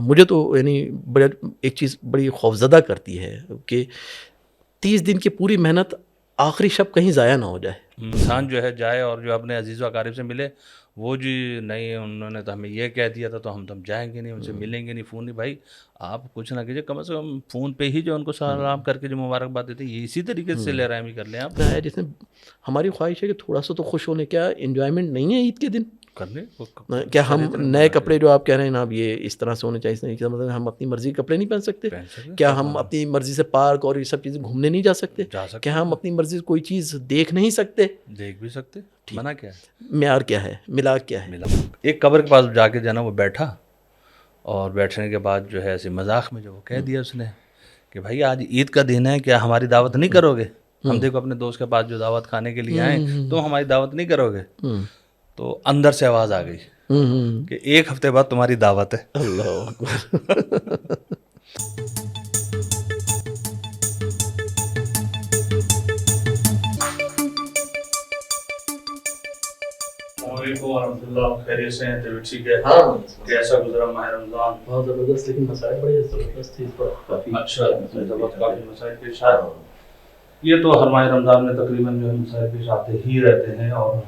مجھے تو یعنی بڑا ایک چیز بڑی خوفزدہ کرتی ہے کہ 30 دن کی پوری محنت آخری شب کہیں ضائع نہ ہو جائے. انسان جو ہے جائے اور جو اپنے عزیز و اقارب سے ملے، وہ جی نہیں انہوں نے تو ہمیں یہ کہہ دیا تھا تو ہم جائیں گے نہیں، ان سے ملیں گے نہیں. فون نہیں بھائی، آپ کچھ نہ کیجیے، کم از کم فون پہ ہی جو ان کو سلام کر کے جو مبارکباد دیتے یہ اسی طریقے سے صلہ رحمی کر لیں آپ. جیسے ہماری خواہش ہے کہ تھوڑا سا تو خوش ہونے، کیا انجوائمنٹ نہیں ہے عید کے دن؟ کرنے کیا ہم نئے کپڑے جو آپ کہہ رہے ہیں نا اب یہ اس طرح سے ہونے چاہیے، مطلب ہم اپنی مرضی کے کپڑے نہیں پہن سکتے؟ کیا ہم اپنی مرضی سے پارک اور یہ سب چیزیں گھومنے نہیں جا سکتے؟ کیا ہم اپنی مرضی سے کوئی چیز دیکھ نہیں سکتے؟ دیکھ بھی سکتے. منع کیا ہے؟ معیار کیا ہے؟ ملاک کیا ہے؟ ایک قبر کے پاس جا کے جو ہے نا وہ بیٹھا، اور بیٹھنے کے بعد جو ہے ایسے مذاق میں جو وہ کہہ دیا اس نے کہ بھائی آج عید کا دن ہے، کیا ہماری دعوت نہیں کرو گے؟ ہم دیکھو اپنے دوست کے پاس جو دعوت کھانے کے لیے آئیں، تم ہماری دعوت نہیں کرو گے؟ تو اندر سے آواز آ گئی کہ 1 ہفتے بعد تمہاری دعوت ہے. اللہ اکبر. السلام علیکم ورحمۃ اللہ. خیریت سے ہیں؟ طبیعت ٹھیک ہے؟ کیسا گزرا ماہ رمضان؟ بہت زبردست، لیکن مسائل بڑے زبردست تھے اس پر کافی. اچھا، کافی مسائل پیش آئے. یہ تو ہر ماہ رمضان میں تقریباً جو ہے مسائل پیش آتے ہی رہتے ہیں، اور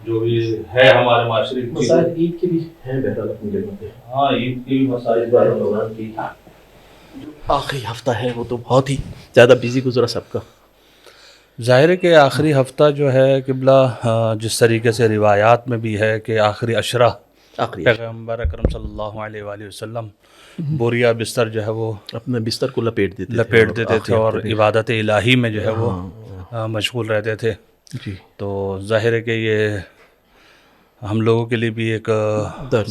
جو بھی ہے ہمارے معاشرے کی مسائل عید کے بھی ہیں بہرحال اپنی جگہ پہ. ہاں، عید کی بھی مسائل بار رمضان کی جو آخری ہفتہ ہے وہ تو بہت ہی زیادہ بزی گزرا سب کا. ظاہر ہے کہ آخری ہفتہ جو ہے قبلہ جس طریقے سے روایات میں بھی ہے کہ آخری عشرہ پیغمبر اکرم صلی اللہ علیہ وآلہ وسلم بوریا بستر جو ہے وہ اپنے بستر کو لپیٹ دیتے تھے اور عبادت الہی میں جو ہے وہ مشغول رہتے تھے. جی. تو ظاہر ہے کہ یہ ہم لوگوں کے لیے بھی ایک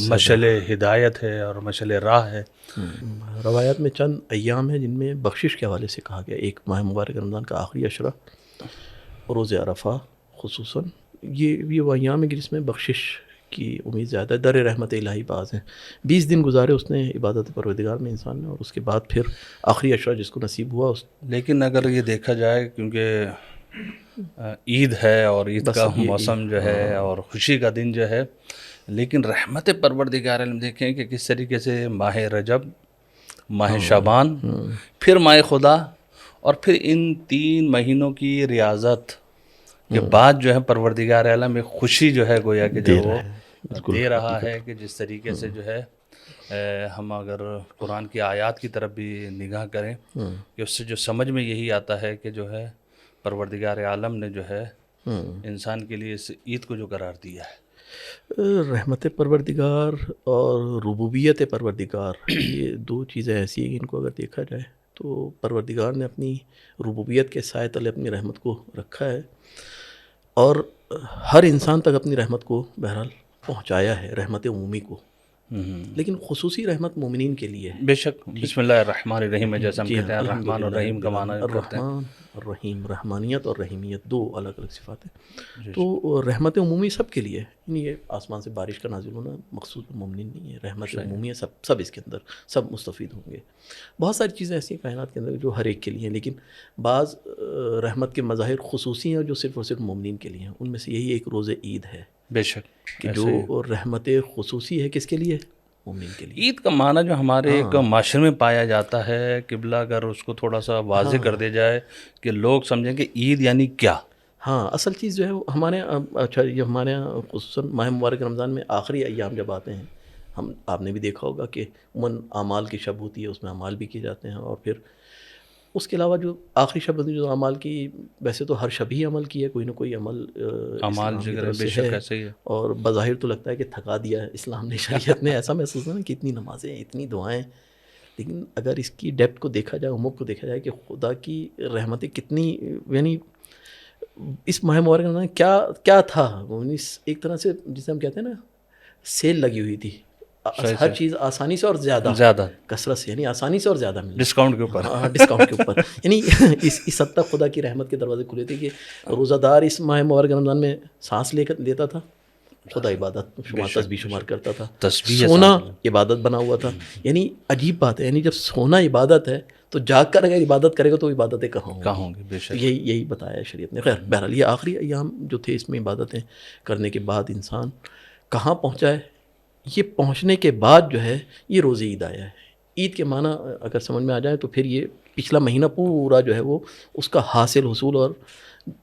مشعل ہدایت ہے اور مشعل راہ ہے. روایات میں چند ایام ہیں جن میں بخشش کے حوالے سے کہا گیا. ایک ماہ مبارک رمضان کا آخری عشرہ، روز عرفہ خصوصاً، یہ وہ ایام ہے جس میں بخشش کی امید زیادہ ہے. در رحمت الہی باز ہیں. 20 دن گزارے اس نے عبادت پروردگار میں انسان نے، اور اس کے بعد پھر آخری عشرہ جس کو نصیب ہوا. لیکن اگر یہ دیکھا جائے کیونکہ عید ہے اور عید کا موسم جو ہے اور خوشی کا دن جو ہے، لیکن رحمت پروردگار عالم دیکھیں کہ کس طریقے سے ماہ رجب، ماہ شعبان، پھر ماہ خدا، اور پھر ان 3 مہینوں کی ریاضت کے بعد جو ہے پروردگار عالم ایک خوشی جو ہے گویا کہ جو وہ دے رہا ہے کہ جس طریقے سے جو ہے ہم اگر قرآن کی آیات کی طرف بھی نگاہ کریں کہ اس سے جو سمجھ میں یہی آتا ہے کہ جو ہے پروردگار عالم نے جو ہے انسان کے لیے اس عید کو جو قرار دیا ہے. رحمت پروردگار اور ربوبیت پروردگار، یہ 2 چیزیں ایسی ہیں کہ ان کو اگر دیکھا جائے تو پروردگار نے اپنی ربوبیت کے سائے تلے اپنی رحمت کو رکھا ہے، اور ہر انسان تک اپنی رحمت کو بہرحال پہنچایا ہے، رحمت عمومی کو. لیکن خصوصی رحمت مومنین کے لیے ہے. بے شک. بسم اللہ الرحمن الرحیم، جیسے ہم کہتے ہیں الرحمن الرحیم کا معنی کرتے ہیں. الرحمن الرحیم، رحمانیت اور رحیمیت 2 الگ الگ صفات ہیں. تو رحمت عمومی سب کے لیے، یعنی یہ آسمان سے بارش کا نازل ہونا مخصوص مومنین نہیں ہے، رحمت عمومی ہے، سب اس کے اندر سب مستفید ہوں گے. بہت ساری چیزیں ایسی ہیں کائنات کے اندر جو ہر ایک کے لیے ہیں، لیکن بعض رحمت کے مظاہر خصوصی ہیں جو صرف اور صرف مومنین کے لیے ہیں. ان میں سے یہی ایک روز عید ہے. بے شک. کہ جو رحمت خصوصی ہے کس کے لیے؟ مومن کے لیے. عید کا معنی جو ہمارے ایک معاشرے میں پایا جاتا ہے قبلہ، اگر اس کو تھوڑا سا واضح کر دیا جائے کہ لوگ سمجھیں کہ عید یعنی کیا. ہاں، اصل چیز جو ہے ہمارے اچھا یہ ہمارے یہاں خصوصاً ماہ مبارک رمضان میں آخری ایام جب آتے ہیں، آپ نے بھی دیکھا ہوگا کہ عموماً اعمال کی شب ہوتی ہے، اس میں اعمال بھی کیے جاتے ہیں، اور پھر اس کے علاوہ جو آخری شب ہوتی ہے جو اعمال کی، ویسے تو ہر شب ہی عمل کی ہے، کوئی نہ کوئی عمل بے شک ایسے ہی ہے، اور بظاہر تو لگتا ہے کہ تھکا دیا ہے اسلام نے، شریعت نے، ایسا محسوس ہے کہ اتنی نمازیں، اتنی دعائیں. لیکن اگر اس کی ڈیپتھ کو دیکھا جائے، عمق کو دیکھا جائے کہ خدا کی رحمتیں کتنی، یعنی اس ماہ مبارک میں کیا تھا، ایک طرح سے جسے ہم کہتے ہیں نا سیل لگی ہوئی تھی، ہر چیز آسانی سے اور زیادہ کثرت سے، یعنی آسانی سے اور زیادہ مل، ڈسکاؤنٹ کے اوپر، ڈسکاؤنٹ کے اوپر. یعنی اس حد تک خدا کی رحمت کے دروازے کھلے تھے کہ روزہ دار اس ماہ مبارک رمضان میں سانس لیتا تھا، خدا عبادت تسبیح شمار کرتا تھا، سونا عبادت بنا ہوا تھا. یعنی عجیب بات ہے، یعنی جب سونا عبادت ہے تو جاگ کر اگر عبادت کرے گا تو عبادتیں کہاں ہوں گی. یہی بتایا ہے شریعت نے. خیر بہرحال یہ آخری ایام جو تھے اس میں عبادتیں کرنے کے بعد انسان کہاں پہنچا ہے یہ پہنچنے کے بعد جو ہے یہ روز عید آیا ہے. عید کے معنی اگر سمجھ میں آ جائے تو پھر یہ پچھلا مہینہ پورا جو ہے وہ اس کا حاصل حصول اور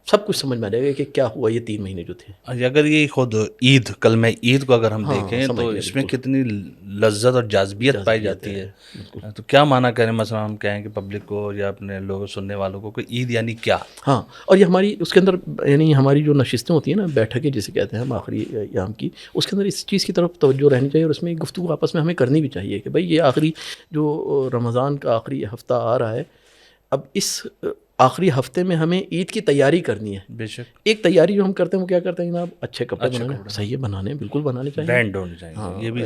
سب کچھ سمجھ میں آ جائے گا کہ کیا ہوا یہ 3 مہینے جو تھے. اگر یہ خود عید کلمہ عید کو اگر ہم دیکھیں تو اس میں کتنی لذت اور جاذبیت پائی جاتی ہے. تو کیا معنی کریں مثلا ہم کہیں کہ پبلک کو یا اپنے لوگوں سننے والوں کو کہ عید یعنی کیا؟ ہاں، اور یہ ہماری اس کے اندر یعنی ہماری جو نشستیں ہوتی ہیں نا، بیٹھکیں جسے کہتے ہیں ہم آخری ایام کی، اس کے اندر اس چیز کی طرف توجہ رہنی چاہیے اور اس میں گفتگو آپس میں ہمیں کرنی بھی چاہیے کہ بھائی یہ آخری جو رمضان کا آخری ہفتہ آ رہا ہے، اب اس آخری ہفتے میں ہمیں عید کی تیاری کرنی ہے. بے شک. ایک تیاری جو ہم کرتے ہیں وہ کیا کرتے ہیں جناب، اچھے کپڑے بنانے. صحیح ہے، بنانے بالکل بنانے چاہیے، برانڈ ہونے چاہیے. یہ بھی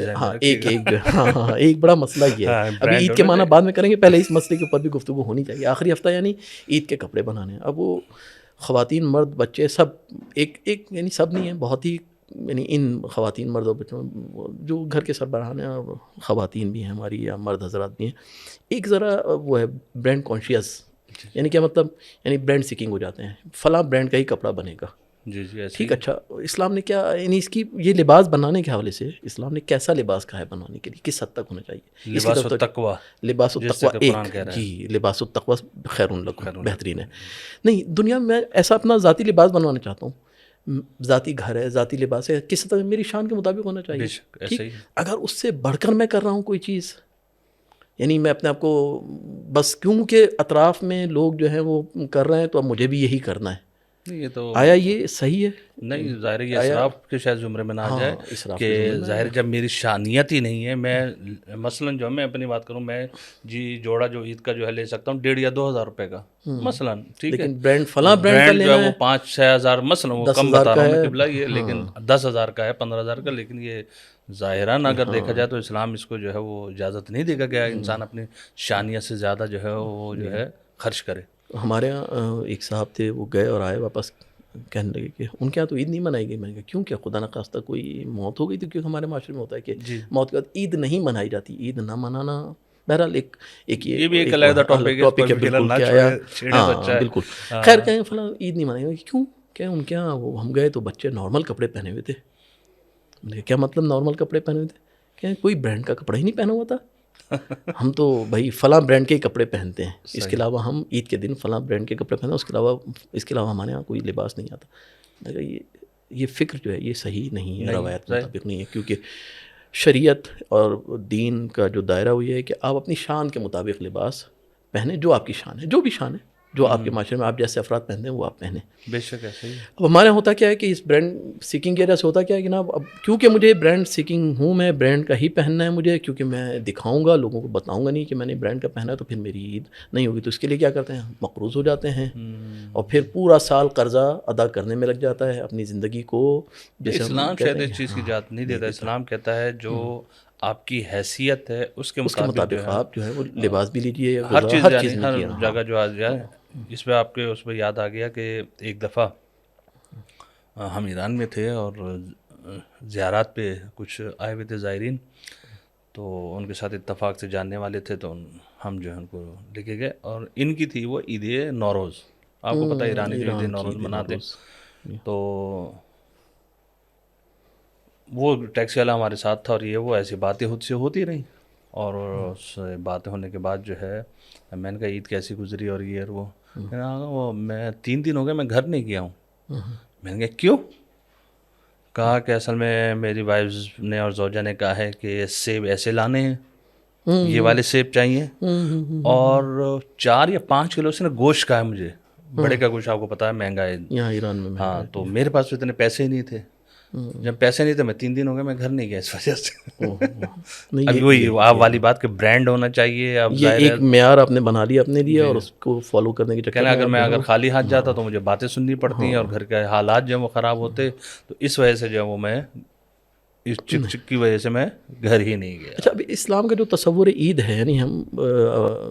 ایک بڑا مسئلہ یہ ہے. ابھی عید کے معنی بعد میں کریں گے، پہلے اس مسئلے کے اوپر بھی گفتگو ہونی چاہیے. آخری ہفتہ یعنی عید کے کپڑے بنانے. اب وہ خواتین مرد بچے سب ایک یعنی سب نہیں ہیں، بہت ہی یعنی ان خواتین مرد اور بچوں جو گھر کے سربراہان ہیں اور خواتین بھی ہیں ہماری یا مرد حضرات بھی ہیں، ایک ذرا وہ ہے برانڈ کانشیس. یعنی کیا مطلب، یعنی برانڈ سیکنگ ہو جاتے ہیں، فلاں برانڈ کا ہی کپڑا بنے گا. جی ٹھیک. اچھا، اسلام نے کیا یعنی اس کی یہ لباس بنانے کے حوالے سے اسلام نے کیسا لباس کہا ہے بنانے کے لیے، کس حد تک ہونا چاہیے؟ لباس التقویٰ. لباس التقویٰ ایک، جی لباس التقویٰ خیر لکم، بہترین ہے. نہیں، دنیا میں ایسا اپنا ذاتی لباس بنوانا چاہتا ہوں، ذاتی گھر ہے، ذاتی لباس ہے، کس حد تک میری شان کے مطابق ہونا چاہیے. ٹھیک. اگر اس سے بڑھ کر میں کر رہا ہوں کوئی چیز، یعنی میں اپنے آپ کو بس کیونکہ اطراف میں لوگ جو ہیں وہ کر رہے ہیں تو اب مجھے بھی یہی کرنا ہے، یہ تو آیا یہ صحیح ہے؟ نہیں، ظاہر یہ اسراف کے شاید زمرے میں نہ آ جائے کہ ظاہر جب میری شانیت ہی نہیں ہے. میں مثلاً جو میں اپنی بات کروں، میں جی جوڑا جو عید کا جو ہے لے سکتا ہوں 1,500 یا 2,000 روپے کا مثلاً. ٹھیک ہے، لیکن برانڈ فلاں برانڈ جو ہے وہ 5-6 ہزار مثلاً، وہ کم بتا رہا ہوں میں قبلہ یہ، لیکن 10,000 کا ہے، 15,000 کا. لیکن یہ ظاہراً اگر دیکھا جائے تو اسلام اس کو جو ہے وہ اجازت نہیں دے گا کہ انسان اپنی شانیت سے زیادہ جو ہے وہ جو ہے خرچ کرے. ہمارے یہاں ایک صاحب تھے، وہ گئے اور آئے واپس، کہنے لگے کہ ان کے یہاں تو عید نہیں منائی گئی. میں نے کہا کیوں، کیا خدا نخواستہ کوئی موت ہو گئی تھی؟ کیونکہ ہمارے معاشرے میں ہوتا ہے کہ موت کے بعد عید نہیں منائی جاتی. عید نہ منانا بہرحال ایک یہ بھی ایک علیحدہ ٹاپک ہے. بالکل کیا ہے، بالکل. خیر کہیں فلاں عید نہیں منائی گئی، کیوں کہ ان کے یہاں وہ ہم گئے تو بچے نارمل کپڑے پہنے ہوئے تھے. کیا مطلب نارمل کپڑے پہنے ہوئے تھے؟ کہ کوئی برانڈ کا کپڑا ہی نہیں پہنا ہوا تھا. ہم تو بھائی فلاں برانڈ کے کپڑے پہنتے ہیں، اس کے علاوہ ہم عید کے دن فلاں برانڈ کے کپڑے پہنتے ہیں، اس کے علاوہ ہمارے یہاں کوئی لباس نہیں آتا. یہ فکر جو ہے یہ صحیح نہیں ہے، روایت مطابق نہیں ہے. کیونکہ شریعت اور دین کا جو دائرہ وہ یہ ہے کہ آپ اپنی شان کے مطابق لباس پہنیں، جو آپ کی شان ہے، جو بھی شان ہے، جو آپ کے معاشرے میں آپ جیسے افراد پہنتے ہیں وہ آپ پہنیں. بے شک ایسا ہی. اب ہمارے یہاں ہوتا کیا ہے کہ اس برانڈ سیکنگ کی وجہ سے ہوتا کیا ہے کہ جناب، اب کیونکہ مجھے برانڈ سیکنگ ہوں، میں برانڈ کا ہی پہننا ہے مجھے، کیونکہ میں دکھاؤں گا، لوگوں کو بتاؤں گا نہیں کہ میں نے برانڈ کا پہنا ہے تو پھر میری عید نہیں ہوگی. تو اس کے لیے کیا کرتے ہیں، مقروض ہو جاتے ہیں اور پھر پورا سال قرضہ ادا کرنے میں لگ جاتا ہے اپنی زندگی کو. اسلام شاید اس چیز کی اجازت نہیں دیتا. اسلام کہتا ہے جو آپ کی حیثیت ہے اس کے مطابق آپ جو ہے وہ لباس بھی لیجیے، ہر چیز ہر جگہ جو آ جائے. اس پہ آپ کے اس پہ یاد آ گیا کہ ایک دفعہ ہم ایران میں تھے اور زیارات پہ کچھ آئے ہوئے تھے زائرین، تو ان کے ساتھ اتفاق سے جاننے والے تھے، تو ہم جو ہے ان کو لے کے گئے. اور ان کی تھی وہ عید نوروز. آپ کو پتہ ہے ایرانی جو عید نوروز مناتے، تو وہ ٹیکسی والا ہمارے ساتھ تھا اور یہ وہ ایسی باتیں خود سے ہوتی رہیں. اور اس باتیں ہونے کے بعد جو ہے میں نے کہا عید کیسی گزری اور یہ وہ میں 3 دن ہو گئے میں گھر نہیں گیا ہوں. میں نے کہا کیوں؟ کہا کہ اصل میں میری وائفز نے اور زوجہ نے کہا ہے کہ سیب ایسے لانے ہیں، یہ والے سیب چاہیے، اور 4 یا 5 کلو سے نا گوشت کا ہے مجھے، بڑے کا گوشت آپ کو پتا ہے مہنگا ہے یہاں ایران میں. ہاں، تو میرے پاس تو اتنے پیسے ہی نہیں تھے. جب پیسے نہیں تھے میں 3 دن ہو گئے میں گھر نہیں گیا اس وجہ سے. ابھی وہی آپ والی بات کہ برانڈ ہونا چاہیے. اب یہ ایک معیار آپ نے بنا لیا اپنے لیے اور اس کو فالو کرنے کے چکر میں اگر خالی ہاتھ جاتا تو مجھے باتیں سننی پڑتی ہیں اور گھر کے حالات جو ہیں وہ خراب ہوتے، تو اس وجہ سے جو ہے وہ میں اس چک چک کی وجہ سے میں گھر ہی نہیں گیا. اچھا، ابھی اسلام کا جو تصور عید ہے، یعنی ہم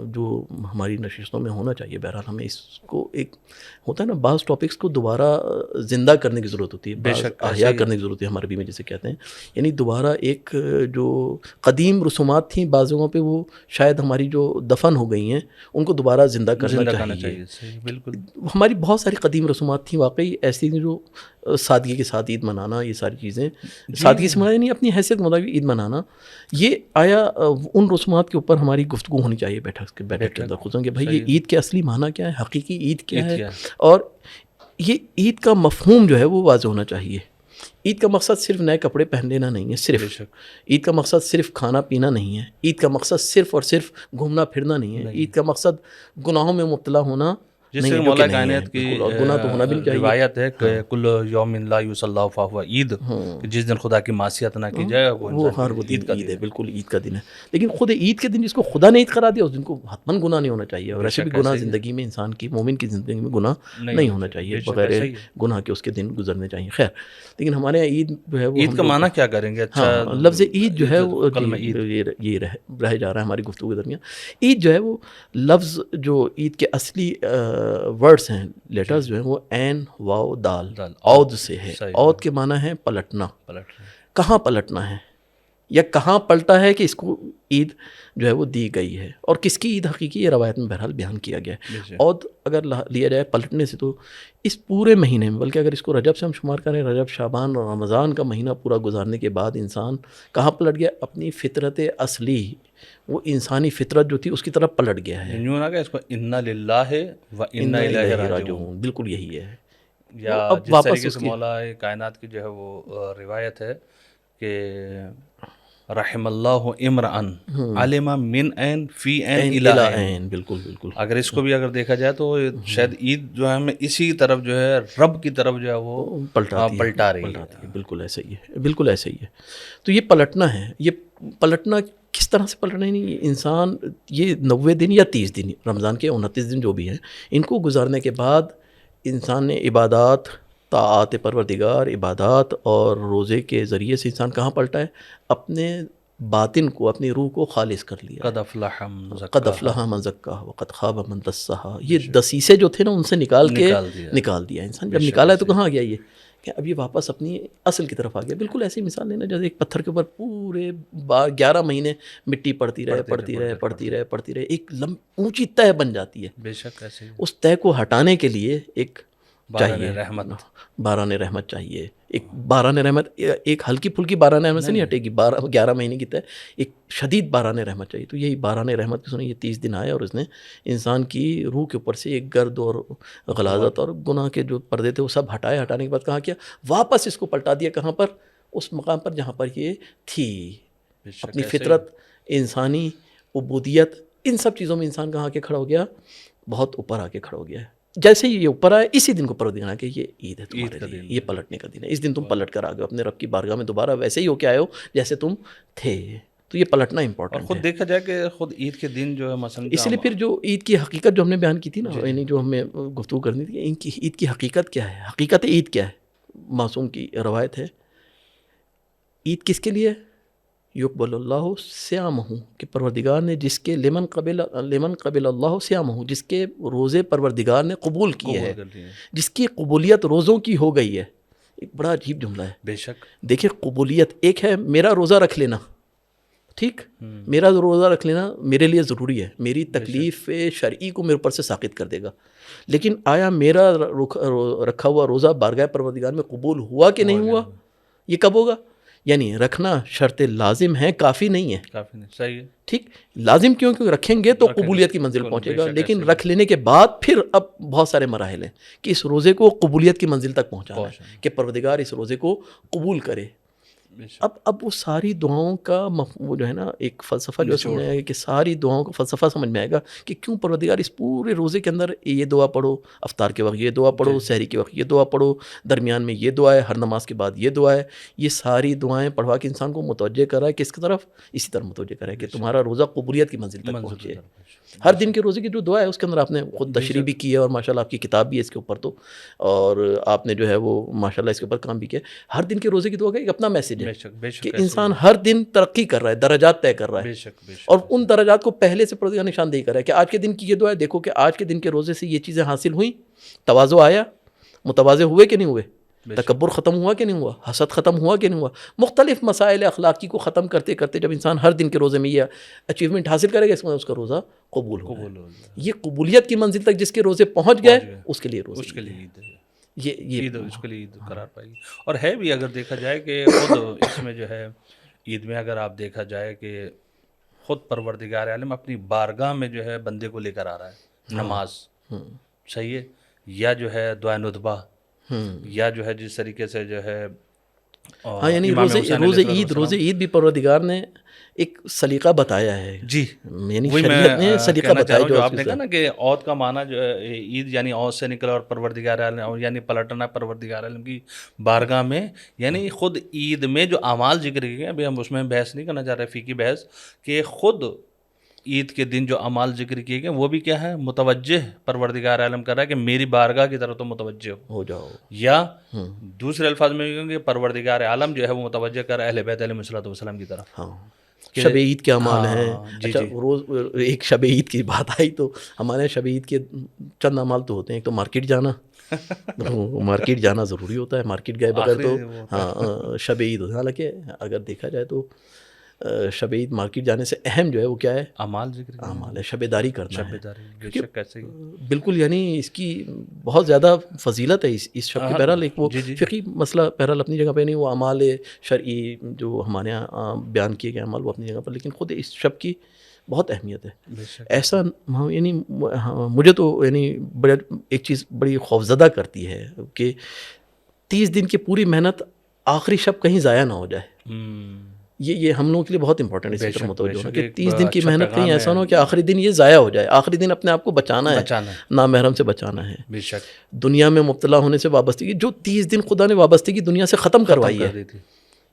جو ہماری نشستوں میں ہونا چاہیے، بہرحال ہمیں اس کو ایک ہوتا ہے نا، بعض ٹاپکس کو دوبارہ زندہ کرنے کی ضرورت ہوتی ہے، بعض احیا کرنے کی ضرورت ہے، ہمارے عربی میں جسے کہتے ہیں. یعنی دوبارہ ایک جو قدیم رسومات تھیں بعض جگہوں پہ وہ شاید ہماری جو دفن ہو گئی ہیں ان کو دوبارہ زندہ کرنا چاہیے. بالکل. ہماری بہت ساری قدیم رسومات تھیں واقعی ایسی جو سادگی کے ساتھ عید منانا، یہ ساری چیزیں سادگی سے رسومات یعنی اپنی حیثیت کے مطابق عید منانا، یہ آیا ان رسومات کے اوپر ہماری گفتگو ہونی چاہیے بیٹھک کے اندر خصوصاً کہ بھائی یہ عید کے اصلی معنی کیا ہے، حقیقی عید کیا ہے، اور یہ عید کا مفہوم جو ہے وہ واضح ہونا چاہیے. عید کا مقصد صرف نئے کپڑے پہن لینا نہیں ہے، صرف عید کا مقصد صرف کھانا پینا نہیں ہے، عید کا مقصد صرف اور صرف گھومنا پھرنا نہیں ہے، عید کا مقصد گناہوں میں مبتلا ہونا جس سے مولا کائنات کی گناہ تو ہونا بھی نہیں چاہیے. روایت ہے کہ کل یوم لا یصلی فہو عید، جس دن خدا کی معصیت نہ کی جائے وہ عید ہے، بالکل عید کا دن ہے. لیکن خود عید کے دن جس کو خدا نے عید قرار دیا اس دن کو حتماً گناہ نہیں ہونا چاہیے، اور ایسے بھی گناہ زندگی میں انسان کی مومن کی زندگی میں گناہ نہیں ہونا چاہیے، بغیر گناہ کے اس کے دن گزرنے چاہیے. خیر، لیکن ہمارے یہاں عید جو ہے وہ عید کا معنی کیا کریں گے؟ اچھا، لفظ عید جو ہے یہ رہ جا رہا ہے ہماری گفتگو کے درمیان. عید جو ہے وہ لفظ جو عید کے اصلی ورڈز ہیں، لیٹرز جو ہیں وہ عین واو دال عود سے ہے. عود کے معنی ہے پلٹنا. کہاں پلٹنا ہے یا کہاں پلٹا ہے کہ اس کو عید جو ہے وہ دی گئی ہے، اور کس کی عید حقیقی یہ روایت میں بہرحال بیان کیا گیا ہے. عود اگر لیا جائے پلٹنے سے تو اس پورے مہینے میں، بلکہ اگر اس کو رجب سے ہم شمار کریں، رجب شعبان اور رمضان کا مہینہ پورا گزارنے کے بعد انسان کہاں پلٹ گیا؟ اپنی فطرت اصلی، وہ انسانی فطرت جو تھی اس کی طرف پلٹ گیا ہے. اس کو انا للہ و انا الیہ راجعون، بالکل یہی ہے. یا جس طریقے سے مولا کائنات کی جو ہے وہ روایت ہے کہ رحم اللہ امرأن علم من عین فی عین الی عین. بالکل بالکل. اگر اس کو بھی اگر دیکھا جائے تو شاید عید جو ہے ہمیں اسی طرف جو ہے رب کی طرف جو ہے وہ پلٹا رہی ہے. بالکل ایسا ہی ہے، بالکل ایسا ہی ہے. تو یہ پلٹنا ہے. یہ پلٹنا کس طرح سے پلٹنا ہے؟ نہیں، انسان یہ 90 دن یا 30 دن، رمضان کے 29 دن جو بھی ہیں، ان کو گزارنے کے بعد انسان نے عبادات، طاعات پروردگار، عبادات اور روزے کے ذریعے سے انسان کہاں پلٹا ہے؟ اپنے باطن کو، اپنی روح کو خالص کر لیا. قد افلح من زکاہا وقد خاب من دساہا. یہ دسیسے جو تھے نا ان سے نکال دیا انسان. جب نکالا ہے تو کہاں گیا؟ یہ کہ اب یہ واپس اپنی اصل کی طرف آ گیا. بالکل ایسی مثال لینا جیسے ایک پتھر کے اوپر پورے 11 مہینے مٹی پڑتی رہے، ایک اونچی تہ بن جاتی ہے. بے شک ایسے اس تہ کو ہٹانے کے لیے ایک چاہیے باران رحمت چاہیے. ایک باران رحمت ایک ہلکی پھلکی باران رحمت سے نہیں ہٹے گی. 11 مہینے کی طے ایک شدید باران رحمت چاہیے. تو یہی باران رحمت کی سنیں یہ 30 دن آئے اور اس نے انسان کی روح کے اوپر سے ایک گرد اور غلاظت اور گناہ کے جو پردے تھے وہ سب ہٹائے. ہٹانے کے بعد کہاں کیا؟ واپس اس کو پلٹا دیا. کہاں پر؟ اس مقام پر جہاں پر یہ تھی. اپنی فطرت، انسانی عبودیت، ان سب چیزوں میں انسان کہاں آ کے کھڑا ہو گیا؟ بہت اوپر آ کے کھڑا ہو گیا ہے. جیسے یہ اوپر آئے اسی دن کو پروردگار نے کہ یہ عید ہے تمہارے لیے، یہ پلٹنے کا دن ہے. اس دن تم پلٹ کر آ گئے اپنے رب کی بارگاہ میں، دوبارہ ویسے ہی ہو کے آئے ہو جیسے تم تھے. تو یہ پلٹنا امپورٹنٹ ہے. اور خود دیکھا جائے کہ خود عید کے دن جو ہے مثلا اس لیے پھر جو عید کی حقیقت جو ہم نے بیان کی تھی نا، یعنی جو ہمیں گفتگو کرنی تھی، ان کی عید کی حقیقت کیا ہے؟ حقیقت عید کیا ہے؟ معصوم کی روایت ہے عید کس کے لیے؟ یقبل اللہ صیامہ، کہ پروردگار نے جس کے لمن قبل اللہ صیامہ، جس کے روزے پروردگار نے قبول کیے ہیں، جس کی قبولیت روزوں کی ہو گئی ہے. ایک بڑا عجیب جملہ ہے. بے شک دیکھیں، قبولیت ایک ہے میرا روزہ رکھ لینا، ٹھیک، میرا روزہ رکھ لینا میرے لیے ضروری ہے، میری تکلیف شرعی کو میرے اوپر سے ساقط کر دے گا. لیکن آیا میرا رکھا ہوا روزہ بارگاہ پروردگار میں قبول ہوا کہ نہیں ہوا؟ یہ کب ہوگا؟ یعنی رکھنا شرط لازم ہے، کافی نہیں ہے. کافی نہیں، صحیح ہے، ٹھیک. لازم کیونکہ رکھیں گے تو قبولیت کی منزل پہنچے گا. لیکن رکھ لینے کے بعد پھر اب بہت سارے مراحل ہیں کہ اس روزے کو قبولیت کی منزل تک پہنچانا ہے، کہ پروردگار اس روزے کو قبول کرے. اب وہ ساری دعاؤں کا وہ جو ہے نا ایک فلسفہ جو سمجھ آئے گا کہ ساری دعاؤں کا فلسفہ سمجھ میں آئے گا کہ کیوں پروردگار اس پورے روزے کے اندر یہ دعا پڑھو، افطار کے وقت یہ دعا پڑھو، سحری کے وقت یہ دعا پڑھو، درمیان میں یہ دعا ہے، ہر نماز کے بعد یہ دعا ہے. یہ ساری دعائیں پڑھوا کے انسان کو متوجہ کرا ہے کس کی طرف؟ اسی طرف متوجہ کرا ہے کہ تمہارا روزہ قبولیت کی منزل تک پہنچے. ہر دن کے روزے کی جو دعا ہے اس کے اندر آپ نے خود تشریح بھی کی ہے، اور ماشاءاللہ آپ کی کتاب بھی ہے اس کے اوپر، تو اور آپ نے جو ہے وہ ماشاءاللہ اس کے اوپر کام بھی کیا. ہر دن کے روزے کی دعا کا ایک اپنا میسج ہے کہ انسان ہر دن ترقی کر رہا ہے، درجات طے کر رہا ہے، اور ان درجات کو پہلے سے پروردگار نشاندہی کر رہا ہے کہ آج کے دن کی یہ دعا ہے، دیکھو کہ آج کے دن کے روزے سے یہ چیزیں حاصل ہوئیں، تواضع آیا، متواضع ہوئے کہ نہیں ہوئے، تکبر ختم ہوا کہ نہیں ہوا، حسد ختم ہوا کہ نہیں ہوا. مختلف مسائل اخلاقی کو ختم کرتے کرتے جب انسان ہر دن کے روزے میں یہ اچیومنٹ حاصل کرے گا، اس میں اس کا روزہ قبول ہوگا. یہ قبولیت کی منزل تک جس کے روزے پہنچ گئے اس کے لیے روزہ. یہ عید اس کے لیے عید قرار پائے گی. اور ہے بھی اگر دیکھا جائے کہ خود اس میں جو ہے عید میں اگر آپ دیکھا جائے کہ خود پروردگار عالم اپنی بارگاہ میں جو ہے بندے کو لے کر آ رہا ہے. نماز صحیح ہے، یا جو ہے دعائے ندبہ، یا جو ہے جس طریقے سے جو ہے ہاں یعنی روز عید بھی پروردگار نے ایک سلیقہ بتایا ہے. جی یعنی وہی میں شریعت نے سلیقہ کہنا چاہ رہا بتایا ہوں جو جو آپ نے کہا نا کہ عود کا معنی جو ہے عید یعنی عود سے نکلا اور پروردگار عالم یعنی پلٹنا پروردگار عالم کی بارگاہ میں. یعنی خود عید میں جو اعمال ذکر کیے گئے، ابھی ہم اس میں بحث نہیں کرنا چاہ رہے فقہی بحث، کہ خود عید کے دن جو اعمال ذکر کیے گئے وہ بھی کیا ہے، متوجہ پروردگار عالم کر رہا ہے کہ میری بارگاہ کی طرف تو متوجہ ہو جاؤ. یا دوسرے الفاظ میں کہیں گے پروردگار عالم جو ہے وہ متوجہ کر اہل بیت علیہ الصلوۃ والسلام کی طرف. ہاں شب عید کے اعمال ہیں. اچھا روز ایک شب عید کی بات آئی تو ہمارے شب عید کے چند اعمال تو ہوتے ہیں. ایک تو مارکیٹ جانا، مارکیٹ جانا ضروری ہوتا ہے. مارکیٹ گئے بغیر تو ہاں شب عید ہوتا ہے. حالانکہ اگر دیکھا جائے تو شب عید مارکیٹ جانے سے اہم جو ہے وہ کیا ہے، اعمال ذکر اعمال ہے، شب داری کرنا ہے. بے شک ایسے ہی بالکل یعنی اس کی بہت زیادہ فضیلت ہے اس شب کی. بہرحال ایک وہ فقہی مسئلہ بہرحال اپنی جگہ پہ نہیں، وہ اعمال شرعی جو ہمارے یہاں بیان کیے گئے اعمال وہ اپنی جگہ پر، لیکن خود اس شب کی بہت اہمیت ہے. ایسا یعنی مجھے تو یعنی ایک چیز بڑی خوفزدہ کرتی ہے کہ 30 دن کی پوری محنت آخری شب کہیں ضائع نہ ہو جائے. یہ ہم لوگوں کے لیے بہت امپورٹنٹ ہے اس طرح متوجہ ہونا کہ 30 دن کی محنت کہیں ایسا نہ ہو کہ آخری دن یہ ضائع ہو جائے. آخری دن اپنے آپ کو بچانا ہے، نامحرم سے بچانا ہے، بے شک دنیا میں مبتلا ہونے سے وابستگی. جو 30 دن خدا نے وابستگی دنیا سے ختم کروائی ہے،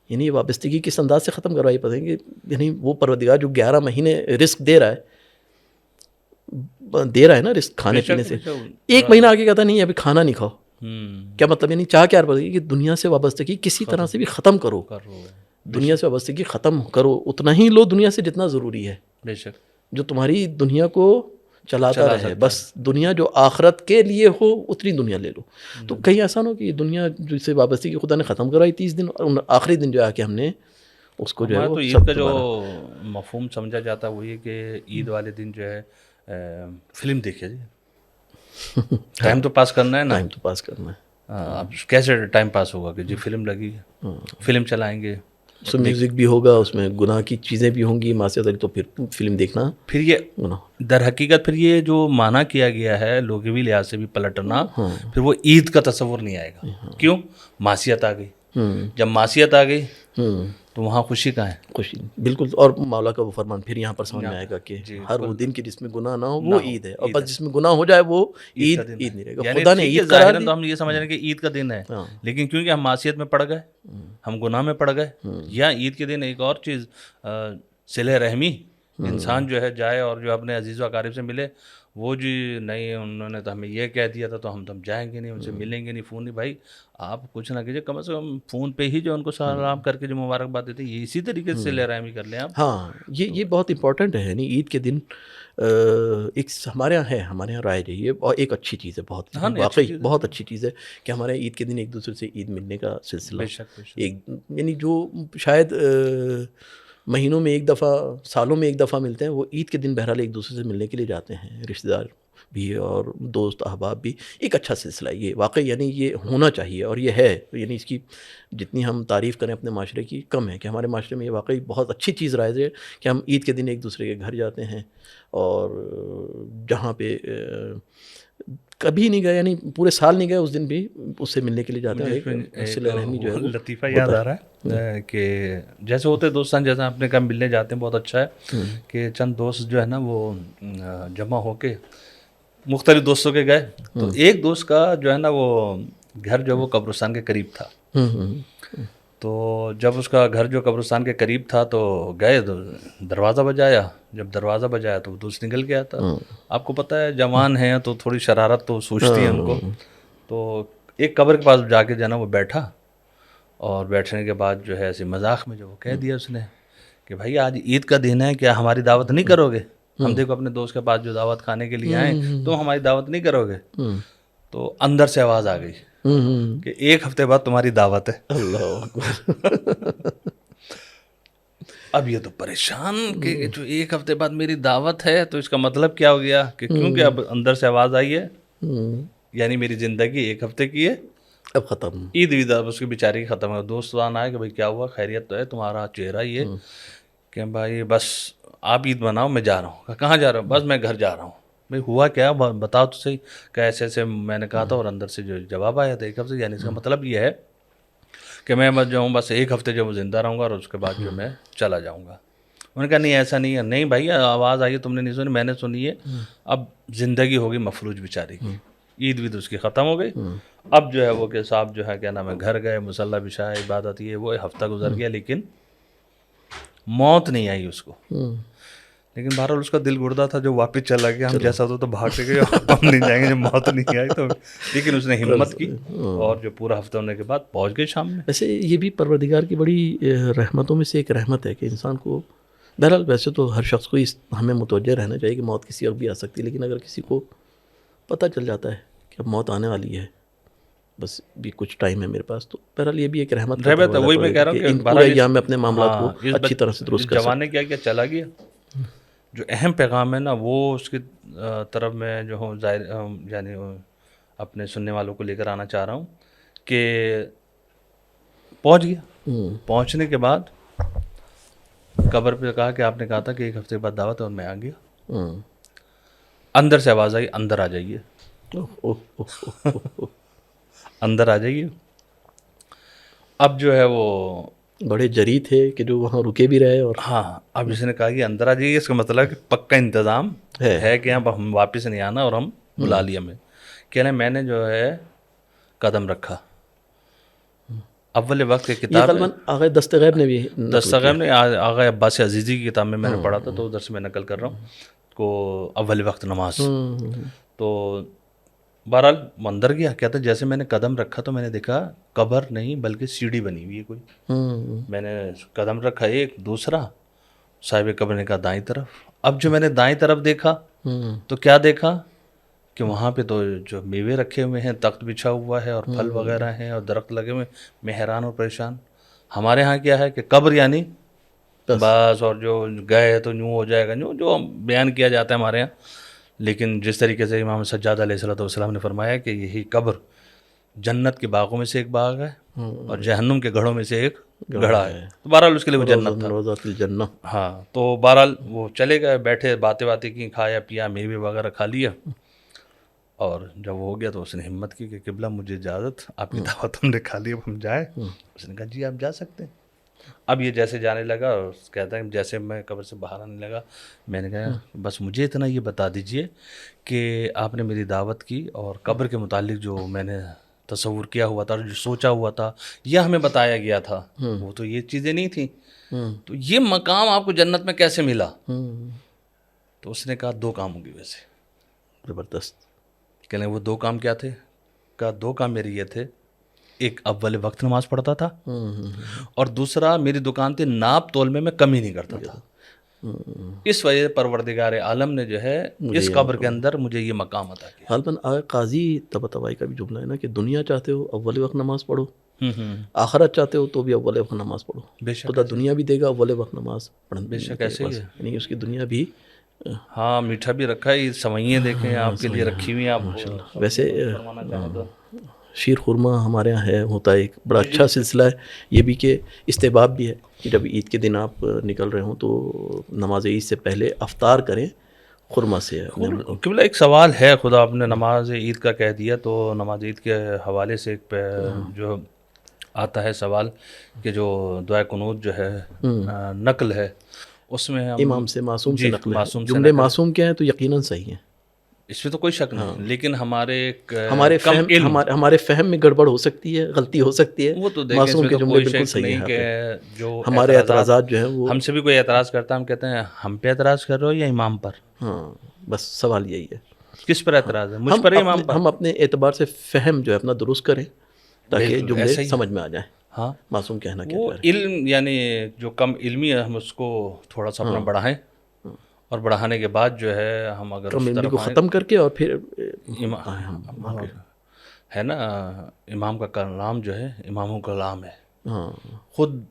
یعنی یہ وابستگی کس انداز سے ختم کروائی پتہ ہے کہ یعنی وہ پروردگار جو 11 مہینے رزق دے رہا ہے نا رزق کھانے پینے سے، ایک مہینہ آگے کہتا نہیں ابھی کھانا نہیں کھاؤ. کیا مطلب یعنی چاہ کیا پتہ کہ دنیا سے وابستگی کسی طرح سے بھی ختم کرو. دنیا سے وابستگی ختم کرو، اتنا ہی لو دنیا سے جتنا ضروری ہے. بے شک جو تمہاری دنیا کو چلاتا رہے، بس دنیا جو آخرت کے لیے ہو اتنی دنیا لے لو. تو کہیں ایسا نہ ہو کہ یہ دنیا جس سے وابستگی خدا نے ختم کرائی 30 دن، اور آخری دن جو ہے کہ ہم نے اس کو جو ہے تو عید کا جو مفہوم سمجھا جاتا ہے وہ یہ کہ عید والے دن جو ہے فلم دیکھے جی، ٹائم تو پاس کرنا ہے نا، ٹائم تو پاس کرنا ہے. اب کیسے ٹائم پاس ہوگا کہ جی فلم لگی، فلم چلائیں گے، اس میں میوزک بھی ہوگا، اس میں گناہ کی چیزیں بھی ہوں گی، معصیت والی، تو پھر فلم دیکھنا پھر یہ در حقیقت پھر یہ جو معنی کیا گیا ہے لغوی لحاظ سے بھی پلٹنا، پھر وہ عید کا تصور نہیں آئے گا. کیوں؟ معصیت آ گئی. جب معصیت آ گئی تو وہاں خوشی کہاں ہے؟ خوشی بالکل. اور مولا کا وہ فرمان پھر یہاں پر سمجھ میں آئے گا کہ ہر وہ دن کی جس میں گناہ نہ ہو وہ عید ہے، اور بس جس میں گناہ ہو جائے وہ عید نہیں رہے گا. خدا نے عید قرار دی. تو ہم یہ سمجھ رہے ہیں کہ عید کا دن ہے، لیکن کیونکہ ہم معصیت میں پڑ گئے، ہم گناہ میں پڑ گئے. یا عید کے دن ایک اور چیز صلہ رحمی، انسان جو ہے جائے اور جو اپنے عزیز و اقارب سے ملے. وہ جی نہیں انہوں نے تو ہمیں یہ کہہ دیا تھا تو ہم جائیں گے نہیں، ان سے ملیں گے نہیں. فون نہیں بھائی، آپ کچھ نہ کیجیے، کم از کم فون پہ ہی جو ان کو سلام کر کے جو مبارکباد دیتے ہیں، یہ اسی طریقے سے صلہ رحمی کر لیں آپ. ہاں یہ بہت امپورٹنٹ ہے. یعنی عید کے دن ایک ہمارے یہاں رائج ہے یہ، اور ایک اچھی چیز ہے، بہت واقعی بہت اچھی چیز ہے کہ ہمارے عید کے دن ایک دوسرے سے عید ملنے کا سلسلہ. یعنی جو شاید مہینوں میں ایک دفعہ، سالوں میں ایک دفعہ ملتے ہیں، وہ عید کے دن بہرحال ایک دوسرے سے ملنے کے لیے جاتے ہیں، رشتہ دار بھی اور دوست احباب بھی. ایک اچھا سلسلہ ہے یہ واقعی، یعنی یہ ہونا چاہیے اور یہ ہے. یعنی اس کی جتنی ہم تعریف کریں اپنے معاشرے کی کم ہے، کہ ہمارے معاشرے میں یہ واقعی بہت اچھی چیز رائج ہے کہ ہم عید کے دن ایک دوسرے کے گھر جاتے ہیں، اور جہاں پہ کبھی نہیں گئے، یعنی پورے سال نہیں گئے، اس دن بھی اس سے ملنے کے لیے جاتے ہیں. صلہ رحمی جو ہے لطیفہ یاد آ رہا ہے کہ جیسے ہوتے دوستان، جیسے اپنے کام ملنے جاتے ہیں، بہت اچھا ہے کہ چند دوست جو ہے نا وہ جمع ہو کے مختلف دوستوں کے گئے. تو ایک دوست کا جو ہے نا وہ گھر جو وہ قبرستان کے قریب تھا. تو جب اس کا گھر جو قبرستان کے قریب تھا تو گئے، تو دروازہ بجایا. جب دروازہ بجایا تو وہ دوست نکل گیا تھا. آپ کو پتہ ہے جوان ہیں تو تھوڑی شرارت تو سوچتی ہے ان کو. تو ایک قبر کے پاس جا کے جو ہے نا وہ بیٹھا، اور بیٹھنے کے بعد جو ہے ایسے مذاق میں جو وہ کہہ دیا اس نے کہ بھائی آج عید کا دن ہے، کیا ہماری دعوت نہیں کرو گے؟ ہم دیکھو اپنے دوست کے پاس جو دعوت کھانے کے لیے آئیں، تو ہماری دعوت نہیں کرو گے؟ تو اندر سے آواز آ گئی کہ 1 ہفتے بعد تمہاری دعوت ہے. اللہ اکبر. اب یہ تو پریشان کہ جو 1 ہفتے بعد میری دعوت ہے، تو اس کا مطلب کیا ہو گیا کہ کیونکہ اب اندر سے آواز آئی ہے، یعنی میری زندگی 1 ہفتے کی ہے اب ختم. عید اب اس کی بیچاری کی ختم ہے. دوستان آئے کہ بھائی کیا ہوا, خیریت تو ہے, تمہارا چہرہ یہ کہ بھائی بس آپ عید مناؤ, میں جا رہا ہوں. کہاں جا رہا ہوں؟ بس میں گھر جا رہا ہوں. بھائی ہوا کیا, بتاؤ تو صحیح. کہ ایسے ایسے میں نے کہا تھا, اور اندر سے جو جواب آیا تھا ایک ہفتے, یعنی اس کا مطلب یہ ہے کہ میں بس جو ہوں بس ایک ہفتے جو زندہ رہوں گا, اور اس کے بعد جو میں چلا جاؤں گا. انہوں نے کہا نہیں ایسا نہیں ہے. نہیں بھائی آواز آئی ہے, تم نے نہیں سنی, میں نے سنی ہے. اب زندگی ہوگی مفلوج بیچارے کی. عید وید اس کی ختم ہو گئی. اب جو ہے وہ کہ صاحب جو ہے کیا نام ہے, گھر گئے, مصلی بچھائے, عبادت یہ وہ, ہفتہ گزر گیا, لیکن موت نہیں آئی اس کو. لیکن بہرحال اس کا دل گردہ تھا جو واپس چلا گیا. ہم جیسا تو بھاگ کے گئے, ہم نہیں جائیں گے جب موت نہیں آئی تو. لیکن اس نے ہمت کی, اور جو پورا ہفتہ ہونے کے بعد پہنچ گئے شام میں. ویسے یہ بھی پروردگار کی بڑی رحمتوں میں سے ایک رحمت ہے کہ انسان کو, بہرحال ویسے تو ہر شخص کو ہمیں متوجہ رہنا چاہیے کہ موت کسی وقت بھی آ سکتی ہے, لیکن اگر کسی کو پتہ چل جاتا ہے کہ اب موت آنے والی ہے, بس بھی کچھ ٹائم ہے میرے پاس, تو بہرحال یہ بھی ایک رحمت ہے. وہی میں کہہ رہا ہوں کہ پورے ایام میں اپنے معاملات کو اچھی طرح سے درست کر جوان نے کیا چلا گیا. جو اہم پیغام ہے نا, وہ اس کی طرف میں جو ہوں ظاہر یعنی اپنے سننے والوں کو لے کر آنا چاہ رہا ہوں کہ پہنچ گیا. پہنچنے کے بعد قبر پہ کہا کہ آپ نے کہا تھا کہ ایک ہفتے بعد دعوت ہے, اور میں آ گیا. اندر سے آواز آئی, اندر آ جائیے, اندر آ جائیے. اب جو ہے وہ بڑے جری تھے کہ جو وہاں رکے بھی رہے. اور ہاں, اب اس نے کہا کہ اندر آ جائیے, اس کا مطلب کہ پکا انتظام ہے کہ اب ہم واپس نہیں آنا, اور ہم بلا لیا. میں کہہ رہے میں نے جو ہے قدم رکھا. اول وقت کی کتاب آغا دستغیب نے بھی دستغیب نے آغا عباس عزیزی کی کتاب میں نے پڑھا تھا, تو ادھر سے میں نقل کر رہا ہوں کو اول وقت نماز. تو بہرحال اندر گیا, کہتا جیسے میں نے قدم رکھا تو میں نے دیکھا قبر نہیں بلکہ سیڑھی بنی ہوئی ہے کوئی. میں نے قدم رکھا ایک, دوسرا, صاحب قبر نے کہا دائیں طرف. اب جو میں نے دائیں طرف دیکھا تو کیا دیکھا کہ وہاں پہ تو جو میوے رکھے ہوئے ہیں, تخت بچھا ہوا ہے, اور پھل وغیرہ ہیں, اور درخت لگے ہوئے. میں حیران اور پریشان. ہمارے ہاں کیا ہے کہ قبر یعنی بس, اور جو گئے تو یوں ہو جائے گا, جو بیان کیا جاتا ہے ہمارے ہاں. لیکن جس طریقے سے امام سجاد علیہ السلام نے فرمایا کہ یہی قبر جنت کے باغوں میں سے ایک باغ ہے, اور جہنم کے گڑھوں میں سے ایک گڑھا ہے. تو بہرحال اس کے لیے وہ جنت تھا. ہاں, تو بہرحال وہ چلے گئے, بیٹھے, باتیں کی, کھایا پیا, میوے وغیرہ کھا لیا. اور جب وہ ہو گیا تو اس نے ہمت کی کہ قبلہ مجھے اجازت, آپ کی دعوت ہم نے کھا لی, اب ہم جائیں. اس نے کہا جی آپ جا سکتے ہیں. اب یہ جیسے جانے لگا, کہتا ہے جیسے میں قبر سے باہر آنے لگا, میں نے کہا بس مجھے اتنا یہ بتا دیجئے کہ آپ نے میری دعوت کی, اور قبر کے متعلق جو میں نے تصور کیا ہوا تھا, جو سوچا ہوا تھا, یا ہمیں بتایا گیا تھا, وہ تو یہ چیزیں نہیں تھیں. تو یہ مقام آپ کو جنت میں کیسے ملا؟ تو اس نے کہا دو کام ہوں گے ویسے. زبردست. کہنے وہ دو کام کیا تھے؟ کہا دو کام میرے یہ تھے, ایک اول وقت نماز پڑھتا تھا, اور دوسرا میری دکان تھی ناپ تول میں کمی نہیں کرتا تھا. اس وجہ سے پروردگار عالم نے جو ہے اس قبر کے اندر مجھے یہ مقام عطا کیا. غالباً قاضی طباطبائی کا بھی جملہ ہے نا کہ دنیا چاہتے ہو اول وقت نماز پڑھو, آخرت چاہتے ہو تو بھی اول وقت نماز پڑھو. خدا دنیا بھی دے گا اول وقت نماز پڑھنے. بے شک ایسے ہی ہے, یعنی اس کی دنیا بھی. ہاں, میٹھا بھی رکھا ہے, سوئیاں دیکھیں آپ کے لیے رکھی ہوئی ہیں. آپ ویسے شیر خورمہ ہمارے یہاں ہے, ہوتا ہے, ایک بڑا اچھا سلسلہ ہے یہ بھی, کہ استحباب بھی ہے کہ جب عید کے دن آپ نکل رہے ہوں تو نماز عید سے پہلے افطار کریں خورمہ سے. قبلہ ایک سوال ہے, خدا آپ نے نماز عید کا کہہ دیا تو نماز عید کے حوالے سے ایک جو آتا ہے سوال کہ جو دعائے قنوت جو ہے نقل ہے, اس میں امام سے معصوم سے نقل ہے. جملے معصوم کیا ہیں تو یقیناً صحیح ہیں, اس میں تو کوئی شک نہیں. لیکن ہمارے فہم میں گڑبڑ ہو سکتی ہے, غلطی ہو سکتی ہے. وہ تو معصوم کے جملے بالکل صحیح ہیں. کہ ہمارے اعتراضات جو ہیں وہ, ہم سے بھی کوئی اعتراض کرتا ہے, ہم کہتے ہیں ہم پہ اعتراض کر رہے ہو یا امام پر؟ ہاں, بس سوال یہی ہے, کس پر اعتراض ہے, مجھ پر یا امام پر؟ ہم اپنے اعتبار سے فہم جو ہے اپنا درست کریں تاکہ جملے سمجھ میں آ جائیں. ہاں, معصوم کہنا کیا وہ علم یعنی جو کم علمی ہے ہم اس کو تھوڑا سا اپنا بڑھائیں, اور بڑھانے کے بعد جو ہے ہم اگر کم علمی کو ختم کر کے, اور پھر ہے نا امام کا کلام جو ہے اماموں کا کلام ہے. خود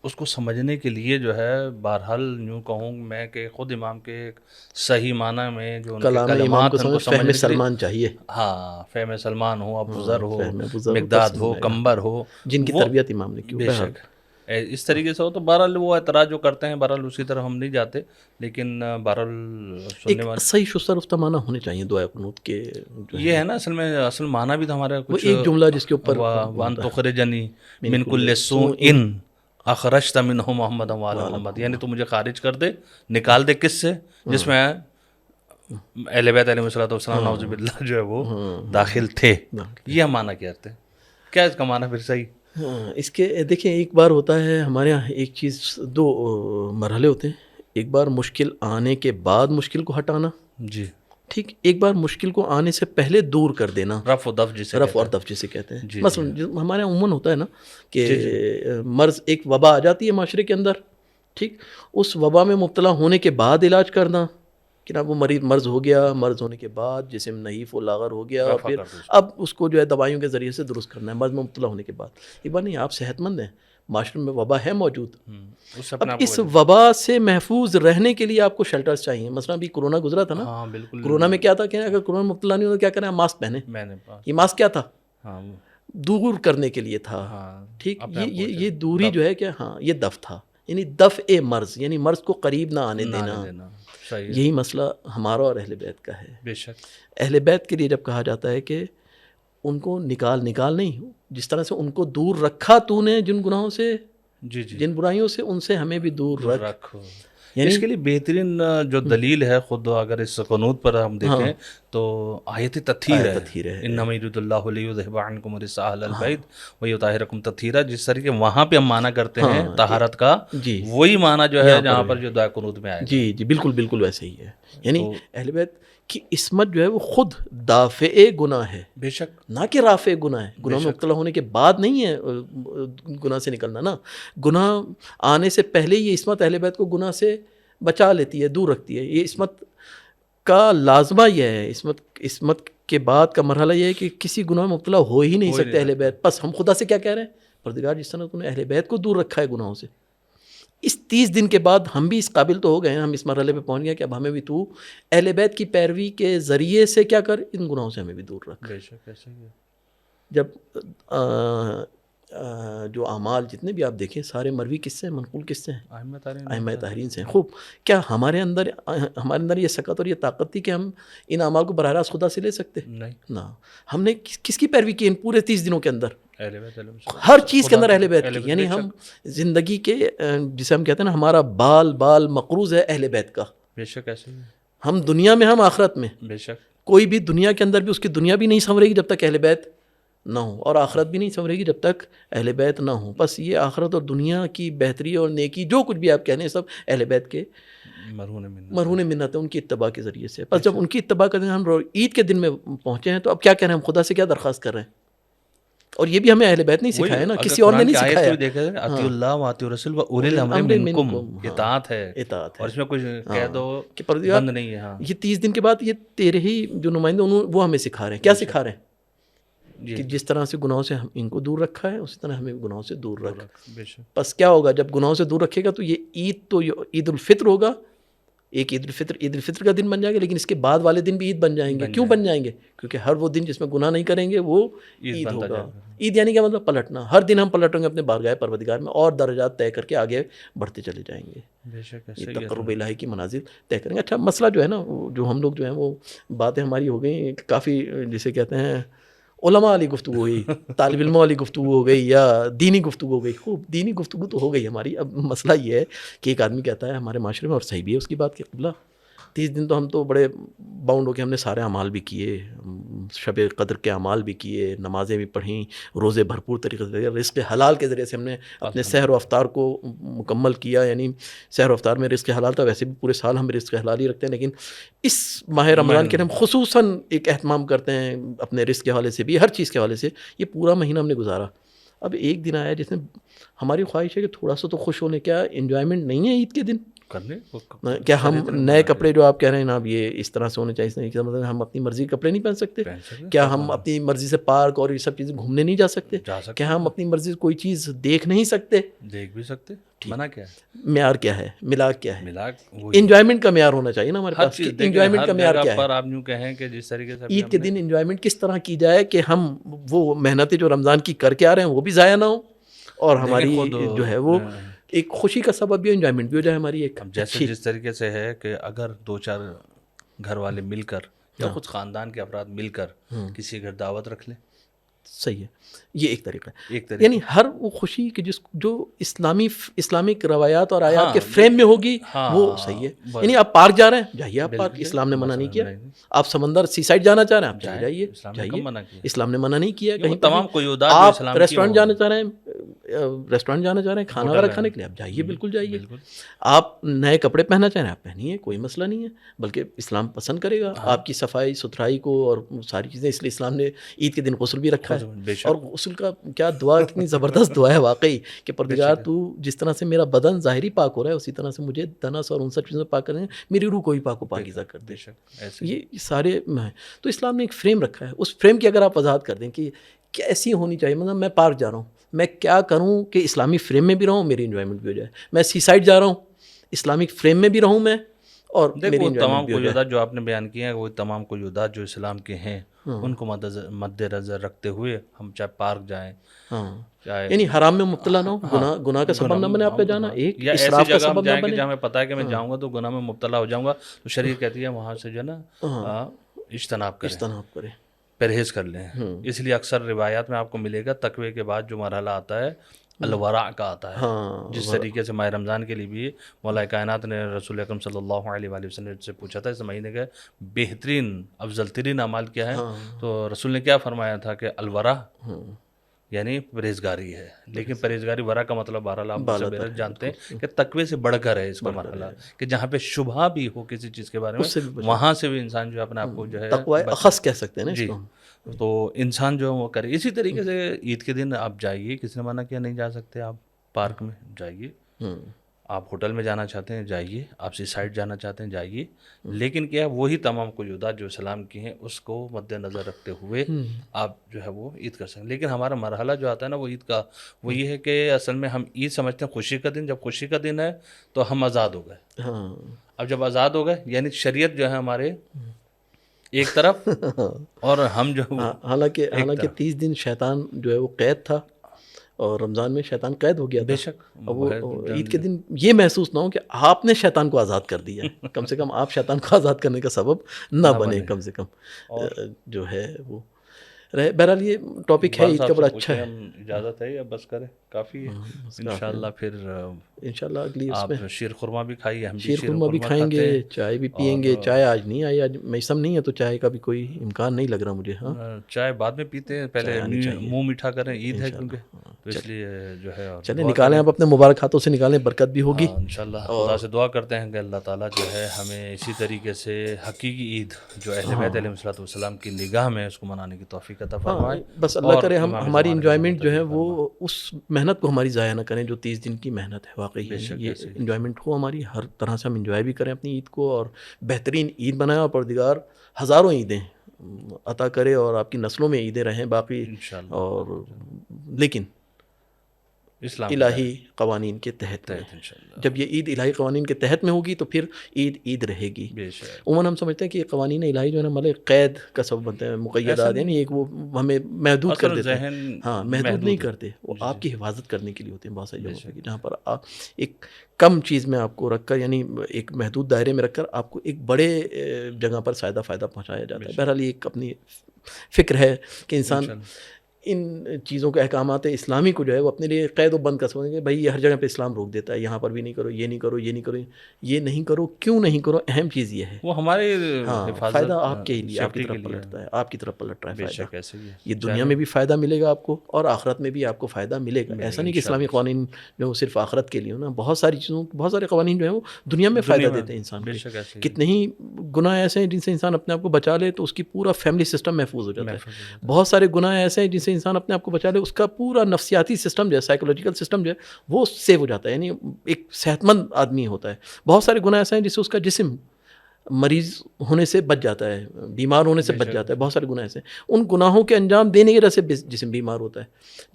اس کو سمجھنے کے لیے جو ہے بہرحال یوں کہوں میں کہ خود امام کے صحیح معنی میں جو ان کے کلام امام کلمات کو ہیں ان کو سمجھ فہم سمجھنے کے لیے سلمان چاہیے، ہاں فہم سلمان ہو، ابو ذر ہو، فہم ابو ذر ہو، مقداد تب ہو، سمجھ آئے گا، کمبر ہو، جن کی وہ تربیت امام نے کی ہو۔ بے بہرحال شک اس طریقے سے ہو تو بہرحال وہ اعتراض جو کرتے ہیں بہرحال اسی طرح ہم نہیں جاتے، لیکن بہرحال ایک سننے والے صحیح شستہ رفتہ معنی ہونے چاہیے دعا قنوت کے جو یہ ہے نا اصل میں اصل معنی بھی تو ہمارا وہ کچھ ایک جملہ جس کے اوپر وان ہوتا ہے، تخرجنی من کل سوء اخرجت منہ محمد وعلی محمد، یعنی تو مجھے خارج کر دے، نکال دے کس سے، جس میں اہل بیت علیہ الصلوۃ والسلام نعوذ باللہ جو ہے وہ داخل تھے۔ یہ ہم معنی کیا کرتے ہیں، کیا اس کا معنی پھر صحیح؟ ہاں اس کے دیکھیں ایک بار ہوتا ہے ہمارے یہاں ایک چیز، دو مرحلے ہوتے ہیں، ایک بار مشکل آنے کے بعد مشکل کو ہٹانا، جی ٹھیک، ایک بار مشکل کو آنے سے پہلے دور کر دینا، رفع و دفع جسے رفع اور دفع جسے کہتے ہیں۔ جی مثلا ہمارے یہاں عموماً ہوتا ہے نا کہ مرض ایک وبا آ جاتی ہے معاشرے کے اندر، ٹھیک، اس وبا میں مبتلا ہونے کے بعد علاج کرنا کہ نا وہ مریض مرض ہو گیا، مرض ہونے کے بعد جسم نحیف و لاغر ہو گیا، اور پھر اب اس کو جو ہے دوائیوں کے ذریعے سے درست کرنا ہے مرض میں مبتلا ہونے کے بعد۔ ایک بار نہیں، آپ صحت مند ہیں، معاشرے میں وبا ہے موجود، اب اس وبا سے محفوظ رہنے کے لیے آپ کو شیلٹرز چاہیے۔ مثلا ابھی کورونا گزرا تھا نا، ہاں بالکل، کورونا میں کیا تھا کہ اگر کورونا میں مبتلا نہیں ہو تو کیا کریں، ماسک پہنے، میں نے یہ ماسک کیا تھا، ہاں دور کرنے کے لیے تھا، ٹھیک، یہ دوری جو ہے کہ ہاں یہ دفع تھا، یعنی دفع مرض، یعنی مرض کو قریب نہ آنے دینا۔ یہی مسئلہ ہمارا اور اہل بیت کا ہے۔ بے شک اہل بیت کے لیے جب کہا جاتا ہے کہ ان کو نکال نہیں، جس طرح سے ان کو دور رکھا تو نے جن گناہوں سے، جی جی جن برائیوں سے، ان سے ہمیں بھی دور رکھو۔ یعنی اس کے لیے بہترین جو دلیل ہے، خود اگر اس قنوت پر ہم دیکھیں تو آیت تطہیر ہے، انما یرید اللہ لیذھب عنکم الرجس اہل البیت ویطہرکم تطہیرا، جس طریقے وہاں پہ ہم معنی کرتے ہیں طہارت کا، وہی معنی جو ہے جہاں پر جو دعا قنوت میں آئے گا۔ جی بالکل ویسے ہی ہے، یعنی اہل بیت کی عصمت جو ہے وہ خود دافع گناہ ہے، بے شک، نہ کہ رافع گناہ ہے۔ گناہ میں مبتلا ہونے کے بعد نہیں ہے گناہ سے نکلنا نا، گناہ آنے سے پہلے یہ عصمت اہل بیت کو گناہ سے بچا لیتی ہے، دور رکھتی ہے۔ یہ عصمت کا لازمہ یہ ہے، عصمت کے بعد کا مرحلہ یہ ہے کہ کسی گناہ میں مبتلا ہو ہی نہیں سکتے اہل بیت۔ بس ہم خدا سے کیا کہہ رہے ہیں، پروردگار جس طرح تم نے اہل بیت کو دور رکھا ہے گناہوں سے، اس 30 دن کے بعد ہم بھی اس قابل تو ہو گئے ہیں، ہم اس مرحلے پہ پہنچ گئے کہ اب ہمیں بھی تو اہل بیت کی پیروی کے ذریعے سے کیا کر، ان گناہوں سے ہمیں بھی دور رکھ۔ بے شک ایسے ہی ہے۔ جب جو اعمال جتنے بھی آپ دیکھیں سارے مروی کس سے ہیں، منقول کس سے ہیں، ائمہ طاہرین سے ہیں۔ خوب، کیا ہمارے اندر یہ سکت اور یہ طاقت تھی کہ ہم ان اعمال کو براہ راست خدا سے لے سکتے؟ نہیں، نہ، ہم نے کس کی پیروی کی ان پورے 30 دنوں کے اندر؟ ہر چیز کے اندر اہل بیت کی، یعنی ہم زندگی کے جسے ہم کہتے ہیں نا ہمارا بال مقروض ہے اہل بیت کا۔ بے شک ایسے ہی ہے، ہم دنیا میں، ہم آخرت میں، بے شک کوئی بھی دنیا کے اندر بھی اس کی دنیا بھی نہیں سنورے گی جب تک اہل بیت نہ ہو، اور آخرت بھی نہیں سنورے گی جب تک اہل بیت نہ ہو۔ بس یہ آخرت اور دنیا کی بہتری اور نیکی جو کچھ بھی آپ کہنے ہیں سب اہل بیت کے مرہون منت ہے، ان کی اتباع کے ذریعے سے۔ بس جب ان کی اتباع کرتے ہیں، ہم عید کے دن میں پہنچے ہیں تو اب کیا کہہ رہے ہیں، ہم خدا سے کیا درخواست کر رہے ہیں؟ اور یہ بھی ہمیں اہل بیت نہیں سکھایا نا، کسی اور نے نہیں سکھایا۔ اطیعوا اللہ واطیعوا الرسول واولی الامر منکم، اطاعت ہے، اور اس میں کچھ قید و بند نہیں ہے۔ یہ 30 دن کے بعد یہ تیرے ہی جو نمائندے وہ ہمیں سکھا رہے ہیں، کیا سکھا رہے ہیں کہ جس طرح سے گناہوں سے ہم ان کو دور رکھا ہے اسی طرح ہمیں بھی گناہوں سے دور رکھ۔ بس کیا ہوگا جب گناہوں سے دور رکھے گا تو یہ عید تو عید الفطر ہوگا، ایک عید الفطر کا دن بن جائے گا، لیکن اس کے بعد والے دن بھی عید بن جائیں گے۔ کیوں بن جائیں گے؟ کیونکہ ہر وہ دن جس میں گناہ نہیں کریں گے وہ عید ہوگا۔ عید یعنی کیا مطلب؟ پلٹنا، ہر دن ہم پلٹیں گے اپنے بارگاہ پروردگار میں اور درجات طے کر کے آگے بڑھتے چلے جائیں گے، یہ تقرب الہی کی منازل طے کریں گے۔ اچھا مسئلہ جو ہے نا، جو ہم لوگ جو ہیں وہ باتیں ہماری ہو گئی کافی، جسے کہتے ہیں علماء والی گفتگو ہوئی، طالب علموں والی گفتگو ہو گئی، یا دینی گفتگو ہو گئی۔ خوب، دینی گفتگو تو ہو گئی ہماری۔ اب مسئلہ یہ ہے کہ ایک آدمی کہتا ہے ہمارے معاشرے میں، اور صحیح بھی ہے اس کی بات کہ قبلہ 30 دن تو ہم تو بڑے باؤنڈ ہو کے ہم نے سارے اعمال بھی کیے، شب قدر کے اعمال بھی کیے، نمازیں بھی پڑھیں، روزے بھرپور طریقے سے، رزق حلال کے ذریعے سے ہم نے اپنے سحر و افطار کو مکمل کیا، یعنی سحر و افطار میں رزق حلال تھا، ویسے بھی پورے سال ہم رزق حلال ہی رکھتے ہیں، لیکن اس ماہ رمضان کے ہم خصوصاً ایک اہتمام کرتے ہیں اپنے رزق کے حوالے سے بھی، ہر چیز کے حوالے سے۔ یہ پورا مہینہ ہم نے گزارا، اب ایک دن آیا جس میں ہماری خواہش ہے کہ تھوڑا سا تو خوش ہونے، کیا انجوائمنٹ نہیں ہے عید کے دن؟ کرنے کیا ہم نئے کپڑے جو آپ کہہ رہے ہیں نا یہ اس طرح سے ہونے چاہیے، اس طرح کا مطلب ہم اپنی مرضی کے کپڑے نہیں پہن سکتے؟ کیا ہم اپنی مرضی سے پارک اور یہ سب چیزیں گھومنے نہیں جا سکتے؟ کیا ہم اپنی مرضی سے کوئی چیز دیکھ نہیں سکتے؟ دیکھ بھی سکتے، منع کیا ہے؟ معیار کیا ہے، ملاک کیا ہے؟ ملاک انجوائمنٹ کا معیار ہونا چاہیے نا ہمارے پاس، انجوائمنٹ کا معیار کیا ہے؟ پر آپ یوں کہیں کہ جس طریقے سے عید کے دن انجوائمنٹ کس طرح کی جائے کہ ہم وہ محنتیں جو رمضان کی کر کے آ رہے ہیں وہ بھی ضائع نہ ہو، اور ہماری جو ہے وہ ایک خوشی کا سبب بھی انجوائمنٹ بھی ہو جائے ہماری ایک جیسے جس طریقے سے ہے کہ اگر 2-4 گھر والے مل کر یا خود خاندان کے افراد مل کر کسی گھر دعوت رکھ لیں، صحیح ہے، یہ ایک طریقہ ہے، یعنی ہر وہ خوشی کہ جو اسلامک روایات اور آیات کے فریم میں ہوگی وہ صحیح ہے. یعنی آپ پارک جا رہے ہیں، جائیے آپ پارک، اسلام نے منع نہیں کیا. آپ سمندر سی سائڈ جانا چاہ رہے ہیں، آپ جائیے، اسلام نے منع نہیں کیا. کہیں تمام آپ ریسٹورینٹ جانا چاہ رہے ہیں، ریسٹورینٹ جانا چاہ رہے ہیں کھانا وغیرہ کھانے کے لیے، آپ جائیے، بالکل جائیے. آپ نئے کپڑے پہننا چاہ رہے ہیں، آپ پہنیے، کوئی مسئلہ نہیں ہے، بلکہ اسلام پسند کرے گا آپ کی صفائی ستھرائی کو اور ساری چیزیں. اس لیے اسلام نے عید کے دن غسل بھی رکھا ہے، اور غسل کا کیا دعا، کتنی زبردست دعا ہے واقعی، کہ پروردگار تو جس طرح سے میرا بدن ظاہری پاک ہو رہا ہے اسی طرح سے مجھے دنس اور ان سب چیزوں پاک کریں، میری روح کو بھی پاک و پاکیزہ کر دے. یہ سارے ہیں. تو اسلام نے ایک فریم رکھا ہے، اس فریم کی اگر آپ وضاحت کر دیں کہ کیسی ہونی چاہیے. مطلب میں پارک جا رہا ہوں، میں کیا کروں کہ اسلامی فریم میں بھی رہوں، میری انجوائمنٹ بھی ہو جائے. میں سی سائڈ جا رہا ہوں، اسلامک فریم میں بھی رہوں میں، اور دیکھو تمام قیودات جو آپ نے بیان کیے ہیں، وہ تمام قیودات جو اسلام کے ہیں ان کو مد نظر رکھتے ہوئے ہم چاہے پارک جائیں، یعنی حرام میں مبتلا نہ ہو، گناہ کا سبب نہ بنے آپ پہ جانا، ایک اسراف کا سبب نہ بنے. جہاں میں پتہ ہے کہ میں جاؤں گا تو گناہ میں مبتلا ہو جاؤں گا، تو شریعت کہتی ہے وہاں سے جو ہے نا اجتناب کریں، پرہیز کر لیں. اس لیے اکثر روایات میں آپ کو ملے گا تقوی کے بعد جو مرحلہ آتا ہے الورع کا آتا ہے. جس طریقے سے ماہ رمضان کے لیے بھی مولا کائنات نے رسول اکرم صلی اللہ علیہ وآلہ وسلم سے پوچھا تھا اس مہینے کا بہترین افضل ترین اعمال کیا ہے، تو رسول نے کیا فرمایا تھا کہ الورع یعنی پرہیزگاری ہے. لیکن پرہیزگاری ورع کا مطلب بہرحال آپ جانتے ہیں کہ تقوی سے بڑھ کر ہے اس کا مرحلہ، کہ جہاں پہ شبہ بھی ہو کسی چیز کے بارے میں، وہاں سے بھی انسان جو اپنے آپ کو جو ہے تقوی اخص کہہ سکتے ہیں نا اس کو، تو انسان جو ہے وہ کرے. اسی طریقے سے عید کے دن آپ جائیے، کسی نے منع کیا نہیں جا سکتے، آپ پارک میں جائیے، آپ ہوٹل میں جانا چاہتے ہیں جائیے، آپ سی سائڈ جانا چاہتے ہیں جائیے. لیکن کیا وہی تمام قیودات جو اسلام کی ہیں اس کو مد نظر رکھتے ہوئے آپ جو ہے وہ عید کر سکیں. لیکن ہمارا مرحلہ جو آتا ہے نا وہ عید کا، وہ یہ ہے کہ اصل میں ہم عید سمجھتے ہیں خوشی کا دن. جب خوشی کا دن ہے تو ہم آزاد ہو گئے. اب جب آزاد ہو گئے یعنی شریعت جو ہے ہمارے ایک طرف اور ہم جو حالانکہ 30 دن شیطان جو ہے وہ قید تھا، اور رمضان میں شیطان قید ہو گیا تھا. بے شک وہ عید کے دن یہ محسوس نہ ہو کہ آپ نے شیطان کو آزاد کر دیا ہے، کم سے کم آپ شیطان کو آزاد کرنے کا سبب نہ بنے، کم سے کم جو ہے وہ رہے. بہرحال یہ ٹاپک ہے عید کا، بڑا اچھا ہے. اجازت ہے یا بس کریں؟ کافی ہے انشاءاللہ. پھر انشاءاللہ اگلی آپ شیر خورما بھی کھائیے، ہم شیر خورما بھی کھائیں گے، چائے بھی پئیں گے. چائے آج نہیں آئی، آج موسم نہیں ہے تو چائے کا بھی کوئی امکان نہیں لگ رہا مجھے. ہاں چائے بعد میں پیتے ہیں، پہلے منہ میٹھا کریں، عید ہے کیونکہ، تو اس لیے جو ہے چلیں نکالیں، آپ اپنے مبارک ہاتھوں سے نکالیں، برکت بھی ہوگی انشاءاللہ. خدا سے دعا کرتے ہیں کہ اللہ تعالیٰ جو ہے ہمیں اسی طریقے سے حقیقی عید جو اہل بیت علیہ الصلوۃ والسلام کی نگاہ میں اس کو منانے کی توفیق عطا فرمائے. بس اللہ کرے ہماری انجوائمنٹ جو ہے وہ اس محنت کو ہماری ضائع نہ کریں جو 30 دن کی محنت ہے. واقعی یہ انجوائمنٹ ہو ہماری، ہر طرح سے ہم انجوائے بھی کریں اپنی عید کو، اور بہترین عید بنائیں، اور پروردگار ہزاروں عیدیں عطا کرے اور آپ کی نسلوں میں عیدیں رہیں باقی. اور لیکن الہی قوانین کے تحت میں، جب یہ عید الہی قوانین کے تحت میں ہوگی تو پھر عید رہے گی. عموماً ہم سمجھتے ہیں کہ یہ قوانین الہی جو ہے نا مطلب قید کا سبب بنتے ہیں، مقیدات، یعنی ایک وہ ہمیں محدود کر دیتے ہیں. ہاں محدود نہیں کرتے، وہ آپ کی حفاظت کرنے کے لیے ہوتے ہیں. بہت ساری جگہوں پہ جہاں پر آپ ایک کم چیز میں آپ کو رکھ کر، یعنی ایک محدود دائرے میں رکھ کر آپ کو ایک بڑے جگہ پر فائدہ پہنچایا جاتا ہے. بہرحال یہ ایک اپنی فکر ہے کہ انسان ان چیزوں کے احکامات اسلامی کو جو ہے وہ اپنے لیے قید و بند کر سکیں کہ بھائی یہ ہر جگہ پہ اسلام روک دیتا ہے، یہاں پر بھی نہیں کرو، یہ نہیں کرو، یہ نہیں کرو، یہ نہیں کرو. کیوں نہیں کرو؟ اہم چیز یہ ہے، وہ ہمارے فائدہ آپ کے لیے، آپ کی طرف پلٹتا ہے، آپ کی طرف پلٹ رہا ہے فائدہ. یہ دنیا میں بھی فائدہ ملے گا آپ کو، اور آخرت میں بھی آپ کو فائدہ ملے گا. ایسا نہیں کہ اسلامی قوانین جو صرف آخرت کے لیے ہو نا، بہت ساری چیزوں، بہت سارے قوانین جو ہیں وہ دنیا میں فائدہ دیتے ہیں انسان کو. کتنے ہی گناہ ایسے ہیں جن سے انسان اپنے آپ کو بچا لے تو اس کی پورا فیملی سسٹم محفوظ ہو جاتا ہے. بہت سارے گناہ ایسے ہیں جن سے انسان اپنے آپ کو بچا لے، اس کا پورا نفسیاتی سسٹم جو ہے، سائیکولوجیکل سسٹم جو ہے وہ سیو ہو جاتا ہے، یعنی ایک صحت مند آدمی ہوتا ہے. بہت سارے گناہ ایسے ہیں جس سے اس کا جسم مریض ہونے سے بچ جاتا ہے، بیمار ہونے سے بچ جاتا ہے. بہت سارے گناہ ایسے ہیں، ان گناہوں کے انجام دینے کی وجہ سے جسم بیمار ہوتا ہے.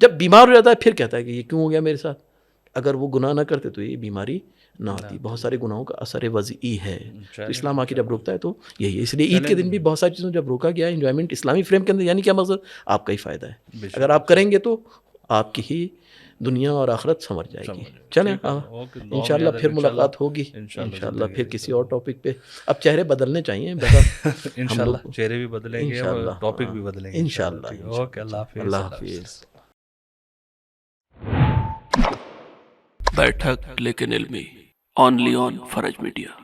جب بیمار ہو جاتا ہے پھر کہتا ہے کہ یہ کیوں ہو گیا میرے ساتھ، اگر وہ گناہ نہ کرتے تو یہ بیماری نہ ہوتی. بہت سارے گناہوں کا اثر وضعی ہے. تو اسلام آ کے جب روکتا ہے تو یہی ہے. اس لیے عید کے دن بھی بہت ساری چیزوں جب روکا گیا ہے، انجوائمنٹ اسلامی فریم کے اندر، یعنی کیا مقصد، آپ کا ہی فائدہ ہے. اگر آپ کریں گے تو آپ کی ہی دنیا اور آخرت سنور جائے گی. چلیں انشاءاللہ پھر ملاقات ہوگی انشاءاللہ پھر کسی اور ٹاپک پہ. اب چہرے بدلنے چاہیے انشاءاللہ، چہرے بھی بدلیں گے اور ٹاپک بھی بدلیں گے انشاءاللہ. اوکے، اللہ حافظ. اللہ حافظ. بیٹھک لیکن علمی، اونلی آن فرج میڈیا.